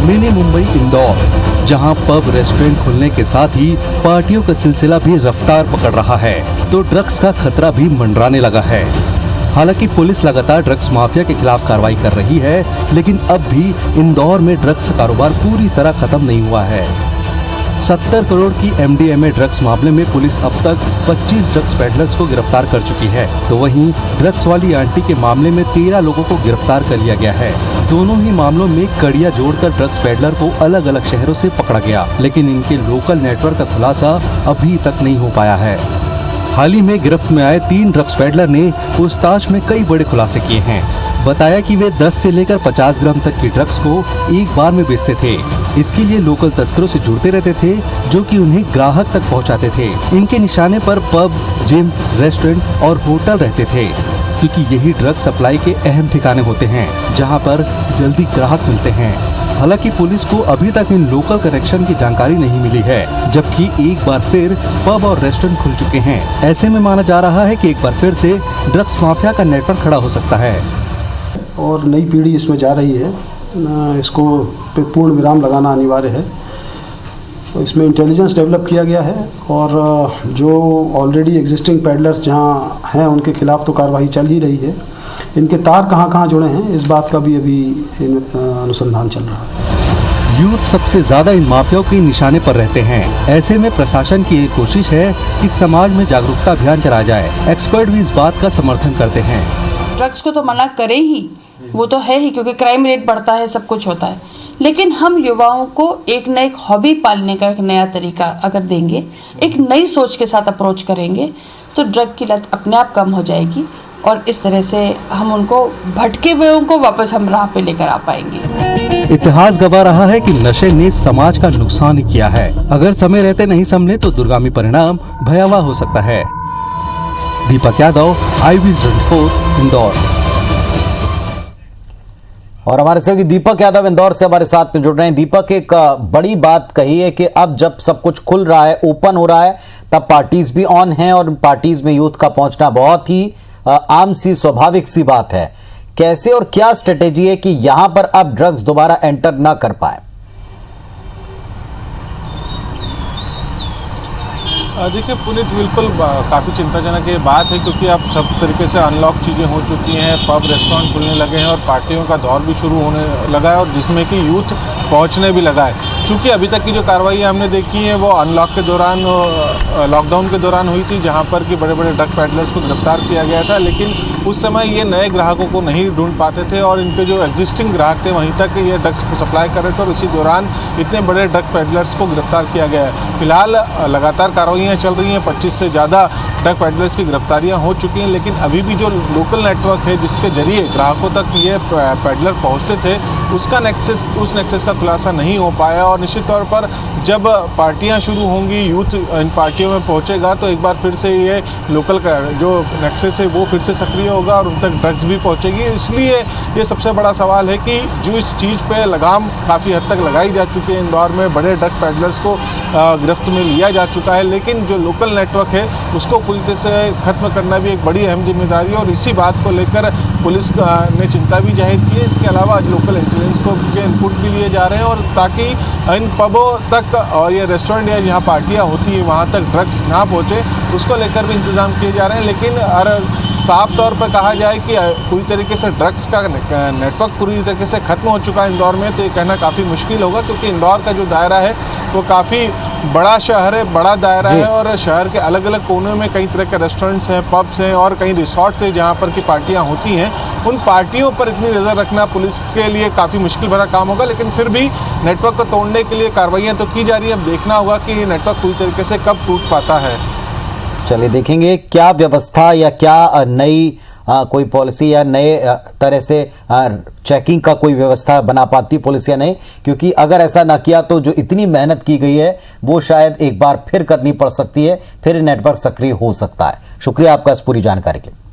Mini Mumbai Indore, जहां pub restaurant खुलने के साथ ही पार्टियों का सिलसिला भी रफ्तार पकड़ रहा है, तो ड्रग्स का खतरा भी मंडराने लगा है। हालांकि पुलिस लगातार ड्रग्स माफिया के खिलाफ कार्रवाई कर रही है, लेकिन अब भी इंदौर में ड्रग्स का कारोबार पूरी तरह खत्म नहीं हुआ है। 70 करोड़ की MDMA ड्रग्स मामले में पुलिस अब तक 25 ड्रग्स पेडलर्स को गिरफ्तार कर चुकी है, तो वहीं ड्रग्स वाली आंटी के मामले में 13 लोगों को गिरफ्तार कर लिया गया है। दोनों ही मामलों में कड़ियां जोड़कर ड्रग्स पेडलर को अलग अलग शहरों से पकड़ा गया, लेकिन इनके लोकल नेटवर्क का खुलासा अभी तक नहीं हो पाया है। हाल ही में गिरफ्त में आए 3 ड्रग्स पेडलर ने पूछताछ में कई बड़े खुलासे किए हैं। बताया कि वे 10 से लेकर 50 ग्राम तक की ड्रग्स को एक बार में बेचते थे। इसके लिए लोकल तस्करों से जुड़ते रहते थे, जो कि उन्हें ग्राहक तक पहुंचाते थे। इनके निशाने पर पब, जिम, रेस्टोरेंट और होटल रहते थे, क्योंकि यही ड्रग सप्लाई के अहम ठिकाने होते हैं, जहां पर जल्दी ग्राहक मिलते हैं। हालांकि पुलिस को अभी तक इन लोकल कनेक्शन की जानकारी नहीं मिली है, जबकि एक बार फिर पब और रेस्टोरेंट खुल चुके हैं। ऐसे में माना जा रहा है कि एक बार फिर से ड्रग्स माफिया का नेटवर्क खड़ा हो सकता है और नई पीढ़ी इसमें जा रही है। इसको पे पूर्ण विराम लगाना अनिवार्य है। तो इसमें इंटेलिजेंस डेवलप किया गया है और जो ऑलरेडी एग्जिस्टिंग पैडलर्स जहां हैं उनके खिलाफ तो कार्रवाई चल ही रही है। इनके तार कहां कहां जुड़े हैं, इस बात का भी अभी अनुसंधान चल रहा है। यूथ सबसे ज्यादा इन माफियाओं के निशाने पर रहते हैं। ऐसे में प्रशासन की एक कोशिश है कि समाज में जागरूकता अभियान चलाया जाए। एक्सपर्ट भी इस बात का समर्थन करते हैं। ड्रग्स को तो मना करें ही, वो तो है ही, क्योंकि क्राइम रेट बढ़ता है, सब कुछ होता है। लेकिन हम युवाओं को एक न एक हॉबी पालने का एक नया तरीका अगर देंगे, एक नई सोच के साथ अप्रोच करेंगे, तो ड्रग की लत अपने आप कम हो जाएगी और इस तरह से हम उनको भटके हुए को वापस हम राह पे लेकर आ पाएंगे। इतिहास गवाह रहा है कि नशे ने समाज का नुकसान ही किया है। अगर समय रहते नहीं संभले तो दुर्गामी परिणाम भयावह हो सकता है। दीपक यादव, IVS24 इंदौर। और हमारे सहयोगी दीपक यादव इंदौर से हमारे साथ में जुड़ रहे हैं। दीपक, एक बड़ी बात कही है कि अब जब सब कुछ खुल रहा है, ओपन हो रहा है, तब पार्टीज भी ऑन हैं और पार्टीज में यूथ का पहुंचना बहुत ही आम सी स्वाभाविक सी बात है। कैसे और क्या स्ट्रेटेजी है कि यहां पर अब ड्रग्स दोबारा एंटर ना कर पाए? देखिए पुनीत, बिल्कुल काफ़ी चिंताजनक ये बात है, क्योंकि अब सब तरीके से अनलॉक चीज़ें हो चुकी हैं। पब रेस्टोरेंट खुलने लगे हैं और पार्टियों का दौर भी शुरू होने लगा है, और जिसमें कि यूथ पहुंचने भी लगा है। चूँकि अभी तक की जो कार्रवाई हमने देखी है वो अनलॉक के दौरान, लॉकडाउन के दौरान हुई थी, जहाँ पर कि बड़े बड़े ड्रग पैडलर्स को गिरफ्तार किया गया था। लेकिन उस समय ये नए ग्राहकों को नहीं ढूंढ पाते थे और इनके जो एग्जिस्टिंग ग्राहक थे वहीं तक ये ड्रग्स को सप्लाई कर रहे थे, और इसी दौरान इतने बड़े ड्रग पैडलर्स को गिरफ्तार किया गया है। फिलहाल लगातार कार्रवाइयाँ चल रही हैं, 25 से ज़्यादा ड्रग पैडलर्स की गिरफ्तारियाँ हो चुकी हैं। लेकिन अभी भी जो लोकल नेटवर्क है जिसके जरिए ग्राहकों तक ये पैडलर पहुँचते थे, उसका उस नेक्सस का खुलासा नहीं हो पाया। और निश्चित तौर पर जब पार्टियां शुरू होंगी, यूथ इन पार्टियों में पहुंचेगा, तो एक बार फिर से ये लोकल का जो नेक्सस है वो फिर से सक्रिय होगा और उन तक ड्रग्स भी पहुंचेगी। इसलिए ये सबसे बड़ा सवाल है कि जो इस चीज़ पे लगाम काफ़ी हद तक लगाई जा चुकी है, इंदौर में बड़े ड्रग पैडलर्स को गिरफ्त में लिया जा चुका है, लेकिन जो लोकल नेटवर्क है उसको पूरी तरह से खत्म करना भी एक बड़ी अहम जिम्मेदारी है। और इसी बात को लेकर पुलिस ने चिंता भी जाहिर की है। इसके अलावा लोकल इंटेलिजेंस को के इनपुट भी लिए जा रहे हैं, और ताकि इन पबों तक और ये रेस्टोरेंट या जहाँ पार्टियाँ होती हैं वहाँ तक ड्रग्स ना पहुँचे, उसको लेकर भी इंतज़ाम किए जा रहे हैं। लेकिन साफ तौर पर कहा जाए कि पूरी तरीके से ड्रग्स का नेटवर्क पूरी तरीके से ख़त्म हो चुका है इंदौर में, तो ये कहना काफ़ी मुश्किल होगा, क्योंकि इंदौर का जो दायरा है वो काफ़ी बड़ा शहर है, बड़ा दायरा है, और शहर के अलग अलग कोनों में कई तरह के रेस्टोरेंट्स हैं, पब्स हैं और कई रिसॉर्ट्स हैं जहाँ पर की पार्टियाँ होती हैं। उन पार्टियों पर इतनी नज़र रखना पुलिस के लिए काफ़ी मुश्किल भरा काम होगा, लेकिन फिर भी नेटवर्क को तोड़ने के लिए कार्रवाइयाँ तो की जा रही है। अब देखना होगा कि ये नेटवर्क पूरी तरीके से कब टूट पाता है। चलिए देखेंगे क्या व्यवस्था या क्या नई कोई पॉलिसी या नए तरह से चेकिंग का कोई व्यवस्था बना पाती पुलिस या नहीं, क्योंकि अगर ऐसा ना किया तो जो इतनी मेहनत की गई है वो शायद एक बार फिर करनी पड़ सकती है, फिर नेटवर्क सक्रिय हो सकता है। शुक्रिया आपका इस पूरी जानकारी के लिए।